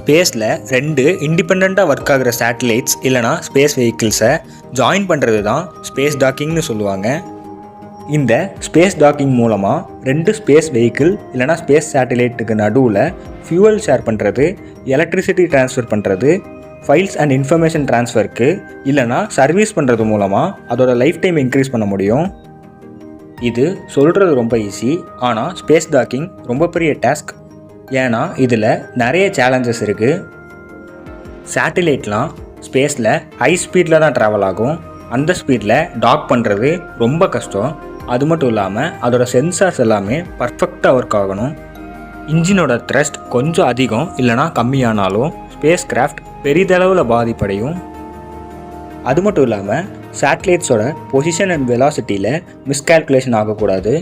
ஸ்பேஸில் 2 இண்டிபெண்ட்டாக ஒர்க் ஆகிற சேட்டலைட்ஸ் இல்லைனா ஸ்பேஸ் வெஹிக்கிள்ஸை ஜாயின் பண்ணுறது தான் ஸ்பேஸ் டாக்கிங்னு சொல்லுவாங்க. இந்த ஸ்பேஸ் டாக்கிங் மூலமாக 2 ஸ்பேஸ் வெஹிக்கிள் இல்லைனா ஸ்பேஸ் சேட்டலைட்டுக்கு நடுவில் ஃபியூவல் ஷேர் பண்ணுறது, எலக்ட்ரிசிட்டி ட்ரான்ஸ்ஃபர் பண்ணுறது, ஃபைல்ஸ் அண்ட் இன்ஃபர்மேஷன் ட்ரான்ஸ்ஃபருக்கு இல்லைனா சர்வீஸ் பண்ணுறது மூலமாக அதோட லைஃப் டைம் இன்க்ரீஸ் பண்ண முடியும். இது சொல்கிறது ரொம்ப ஈஸி, ஆனால் ஸ்பேஸ் டாக்கிங் ரொம்ப பெரிய டாஸ்க். ஏன்னா இதில் நிறைய சேலஞ்சஸ் இருக்குது. சேட்டிலைட்லாம் ஸ்பேஸில் ஹை ஸ்பீடில் தான் ட்ராவல் ஆகும். அந்த ஸ்பீடில் டாக் பண்ணுறது ரொம்ப கஷ்டம். அது மட்டும் இல்லாமல் அதோட சென்சார்ஸ் எல்லாமே பர்ஃபெக்டாக ஒர்க் ஆகணும். இன்ஜினோட த்ரஸ்ட் கொஞ்சம் அதிகம் இல்லைனா கம்மியானாலும் ஸ்பேஸ் கிராஃப்ட் பெரிதளவில் பாதிப்படையும். அது மட்டும் இல்லாமல் சேட்டலைட்ஸோட பொசிஷன் அண்ட் வெலாசிட்டியில் மிஸ்கால்குலேஷன் ஆகக்கூடாது.